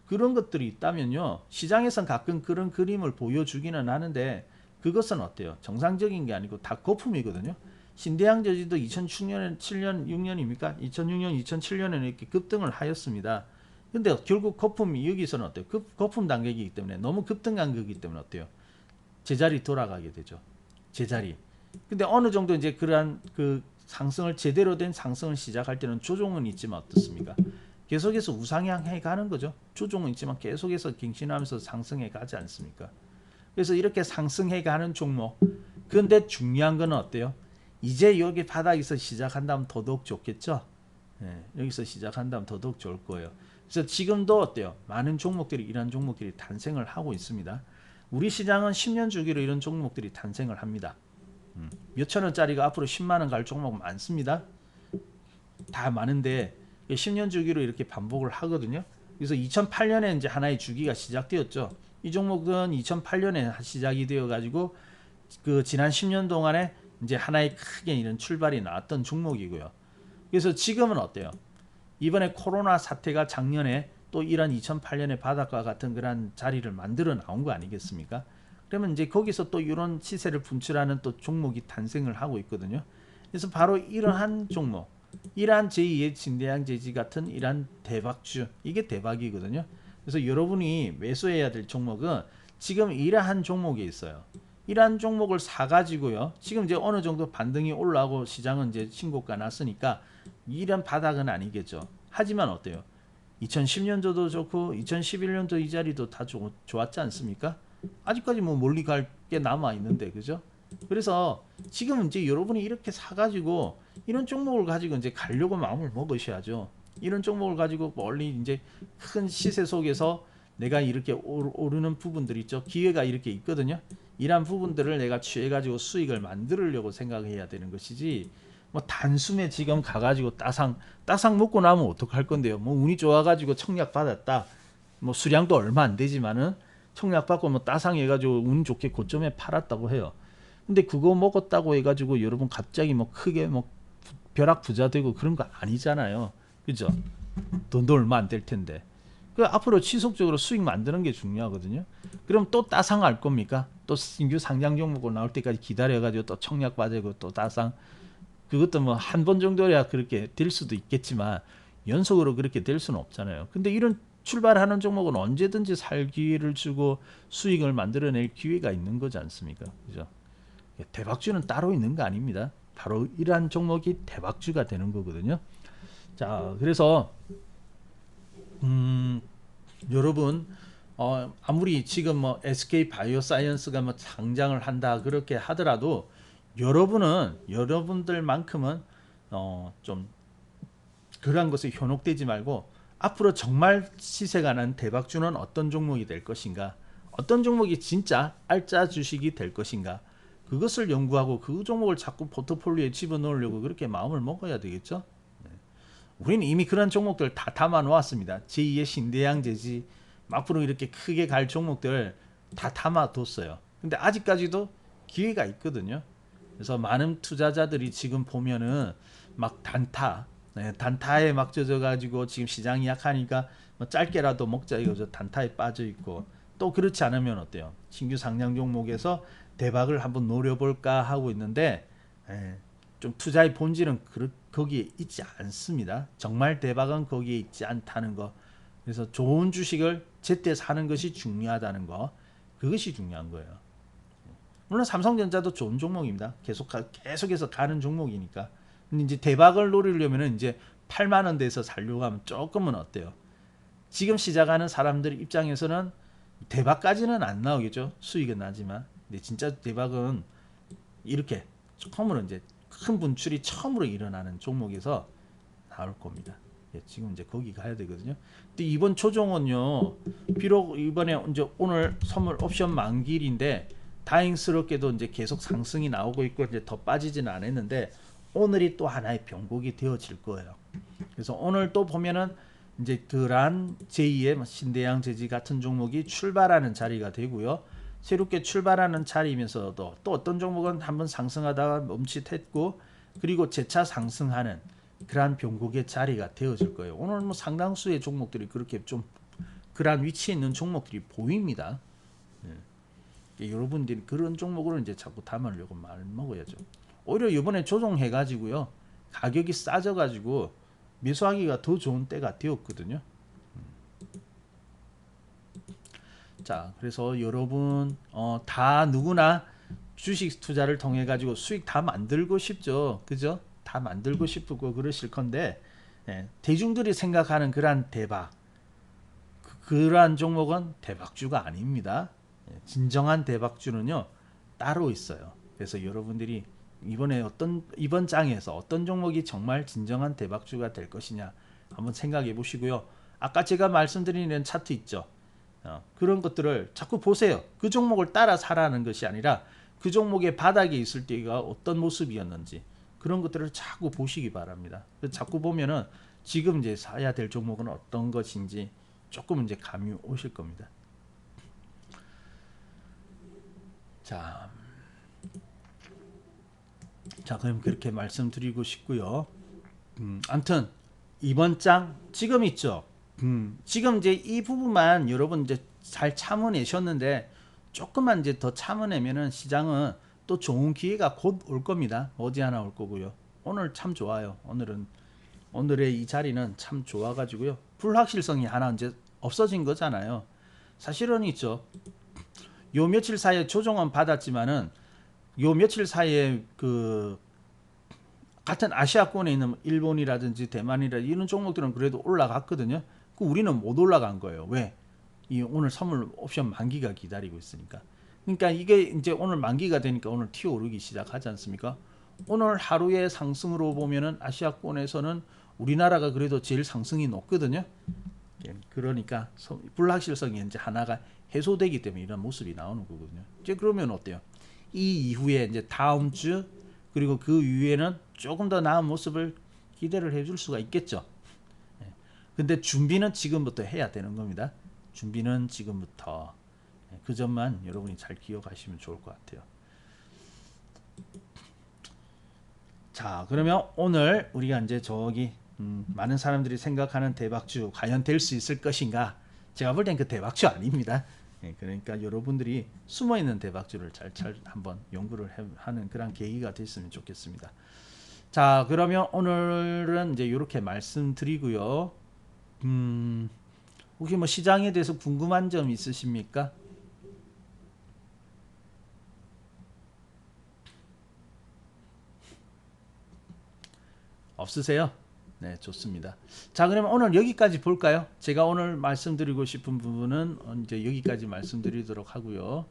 그런 것들이 있다면요, 시장에선 가끔 그런 그림을 보여주기는 하는데 그것은 어때요? 정상적인 게 아니고 다 거품이거든요. 신대양저지도 2007년, 7년, 6년입니까? 2006년, 2007년에는 이렇게 급등을 하였습니다. 근데 결국 거품이 여기서는 어때요? 거품 단계이기 때문에 너무 급등한 거기 때문에 어때요? 제자리 돌아가게 되죠. 제자리. 근데 어느 정도 이제 그러한 그 상승을 제대로 된 상승을 시작할 때는 조정은 있지만 어떻습니까? 계속해서 우상향해 가는 거죠. 조정은 있지만 계속해서 갱신하면서 상승해 가지 않습니까? 그래서 이렇게 상승해 가는 종목. 근데 중요한 건 어때요? 이제 여기 바닥에서 시작한다면 더더욱 좋겠죠. 네, 여기서 시작한다면 더더욱 좋을 거예요. 그래서 지금도 어때요? 많은 종목들이 이런 종목들이 탄생을 하고 있습니다. 우리 시장은 10년 주기로 이런 종목들이 탄생을 합니다. 몇천 원짜리가 앞으로 10만 원 갈 종목 많습니다. 다 많은데 10년 주기로 이렇게 반복을 하거든요. 그래서 2008년에 이제 하나의 주기가 시작되었죠. 이 종목은 2008년에 시작이 되어 가지고 그 지난 10년 동안에 이제 하나의 크게 이런 출발이 나왔던 종목이고요. 그래서 지금은 어때요? 이번에 코로나 사태가 작년에 또 이런 2008년의 바닥과 같은 그런 자리를 만들어 나온 거 아니겠습니까? 그러면 이제 거기서 또 이런 시세를 분출하는 또 종목이 탄생을 하고 있거든요. 그래서 바로 이러한 종목, 이러한 제2의 진대양제지 같은 이러한 대박주, 이게 대박이거든요. 그래서 여러분이 매수해야 될 종목은 지금 이러한 종목이 있어요. 이러한 종목을 사가지고요. 지금 이제 어느 정도 반등이 올라오고 시장은 이제 신고가 났으니까 이런 바닥은 아니겠죠. 하지만 어때요? 2010년도도 좋고 2011년도 이 자리도 다 좋았지 않습니까? 아직까지 뭐 멀리 갈 게 남아 있는데, 그죠? 그래서 지금 이제 여러분이 이렇게 사가지고 이런 종목을 가지고 이제 가려고 마음을 먹으셔야죠. 이런 종목을 가지고 멀리 이제 큰 시세 속에서 내가 이렇게 오르는 부분들 있죠. 기회가 이렇게 있거든요. 이러한 부분들을 내가 취해가지고 수익을 만들려고 생각해야 되는 것이지, 뭐 단숨에 지금 가가지고 따상 먹고 나면 어떡할 건데요. 뭐 운이 좋아가지고 청약 받았다. 뭐 수량도 얼마 안 되지만은 청약 받고 뭐 따상 해가지고 운 좋게 고점에 팔았다고 해요. 근데 그거 먹었다고 해가지고 여러분 갑자기 뭐 크게 뭐 벼락 부자 되고 그런 거 아니잖아요. 그죠? 돈도 얼마 안 될 텐데. 그 앞으로 지속적으로 수익 만드는 게 중요하거든요. 그럼 또 따상할 겁니까? 또 신규 상장 종목으로 나올 때까지 기다려가지고 또 청약 받고 또 따상. 그것도 뭐 한 번 정도야 그렇게 될 수도 있겠지만 연속으로 그렇게 될 수는 없잖아요. 근데 이런 출발하는 종목은 언제든지 살 기회를 주고 수익을 만들어낼 기회가 있는 거지 않습니까? 그죠? 대박주는 따로 있는 거 아닙니다. 바로 이러한 종목이 대박주가 되는 거거든요. 자, 그래서 여러분 아무리 지금 뭐 SK 바이오사이언스가 뭐 상장을 한다 그렇게 하더라도 여러분은 여러분들만큼은 좀 그러한 것에 현혹되지 말고 앞으로 정말 시세가 난 대박주는 어떤 종목이 될 것인가, 어떤 종목이 진짜 알짜 주식이 될 것인가, 그것을 연구하고 그 종목을 자꾸 포트폴리오에 집어넣으려고 그렇게 마음을 먹어야 되겠죠. 우리는 이미 그런 종목들 다 담아 놓았습니다. 제2의 신대양제지 앞으로 이렇게 크게 갈 종목들 다 담아 뒀어요. 근데 아직까지도 기회가 있거든요. 그래서 많은 투자자들이 지금 보면은 막 단타에 막 젖어가지고 지금 시장이 약하니까 뭐 짧게라도 먹자 이거죠. 단타에 빠져 있고, 또 그렇지 않으면 어때요? 신규 상장 종목에서 대박을 한번 노려볼까 하고 있는데 좀 투자의 본질은 거기에 있지 않습니다. 정말 대박은 거기에 있지 않다는 거. 그래서 좋은 주식을 제때 사는 것이 중요하다는 거. 그것이 중요한 거예요. 물론 삼성전자도 좋은 종목입니다. 계속해서 가는 종목이니까. 근데 이제 대박을 노리려면 이제 8만 원대에서 살려고 하면 조금은 어때요? 지금 시작하는 사람들 입장에서는 대박까지는 안 나오겠죠. 수익은 나지만. 근데 진짜 대박은 이렇게 처음으로 이제 큰 분출이 처음으로 일어나는 종목에서 나올 겁니다. 예, 지금 이제 거기 가야 되거든요. 근데 이번 조정은요, 비록 이번에 이제 오늘 선물 옵션 만기일인데 다행스럽게도 이제 계속 상승이 나오고 있고 이제 더 빠지지는 않았는데 오늘이 또 하나의 변곡이 되어질 거예요. 그래서 오늘 또 보면은 이제 그러한 제2의 신대양 제지 같은 종목이 출발하는 자리가 되고요. 새롭게 출발하는 자리이면서도 또 어떤 종목은 한번 상승하다가 멈칫했고 그리고 재차 상승하는 그러한 변곡의 자리가 되어질 거예요. 오늘 뭐 상당수의 종목들이 그렇게 좀 그러한 위치에 있는 종목들이 보입니다. 예. 여러분들이 그런 종목으로 이제 자꾸 담으려고 말 먹어야죠. 오히려 이번에 조정해가지고요 가격이 싸져가지고 매수하기가 더 좋은 때가 되었거든요. 자, 그래서 여러분 다 누구나 주식 투자를 통해 가지고 수익 다 만들고 싶죠, 그죠? 다 만들고 싶고 그러실 건데 대중들이 생각하는 그러한 대박, 그러한 종목은 대박주가 아닙니다. 진정한 대박주는요 따로 있어요. 그래서 여러분들이 이번 장에서 어떤 종목이 정말 진정한 대박주가 될 것이냐 한번 생각해 보시고요. 아까 제가 말씀드리는 차트 있죠. 그런 것들을 자꾸 보세요. 그 종목을 따라 사라는 것이 아니라 그 종목의 바닥에 있을 때가 어떤 모습이었는지 그런 것들을 자꾸 보시기 바랍니다. 자꾸 보면은 지금 이제 사야 될 종목은 어떤 것인지 조금 이제 감이 오실 겁니다. 자, 그럼 그렇게 말씀드리고 싶고요. 아무튼 이번 장 지금 있죠. 지금 이제 이 부분만 여러분 이제 잘 참아내셨는데 조금만 이제 더 참아내면은 시장은 또 좋은 기회가 곧 올 겁니다. 머지않아 올 거고요. 오늘 참 좋아요. 오늘의 이 자리는 참 좋아가지고요. 불확실성이 하나 이제 없어진 거잖아요. 사실은 있죠. 요 며칠 사이에 조정은 받았지만은 요 며칠 사이에 그 같은 아시아권에 있는 일본이라든지 대만이라든지 이런 종목들은 그래도 올라갔거든요. 우리는 못 올라간 거예요. 왜? 이 오늘 선물 옵션 만기가 기다리고 있으니까. 그러니까 이게 이제 오늘 만기가 되니까 오늘 튀어오르기 시작하지 않습니까? 오늘 하루의 상승으로 보면은 아시아권에서는 우리나라가 그래도 제일 상승이 높거든요. 예, 그러니까 불확실성이 이제 하나가 해소되기 때문에 이런 모습이 나오는 거거든요. 이제 그러면 어때요? 이 이후에 이제 다음 주 그리고 그 이후에는 조금 더 나은 모습을 기대를 해줄 수가 있겠죠. 예, 근데 준비는 지금부터 해야 되는 겁니다. 준비는 지금부터. 예, 그 점만 여러분이 잘 기억하시면 좋을 것 같아요. 자, 그러면 오늘 우리가 이제 저기 많은 사람들이 생각하는 대박주 과연 될 수 있을 것인가? 제가 볼 땐 그 대박주 아닙니다. 예, 그러니까 여러분들이 숨어 있는 대박주를 잘 한번 연구를 하는 그런 계기가 됐으면 좋겠습니다. 자, 그러면 오늘은 이제 이렇게 말씀드리고요. 혹시 뭐 시장에 대해서 궁금한 점 있으십니까? 없으세요? 네, 좋습니다. 자, 그러면 오늘 여기까지 볼까요? 제가 오늘 말씀드리고 싶은 부분은 이제 여기까지 말씀드리도록 하고요.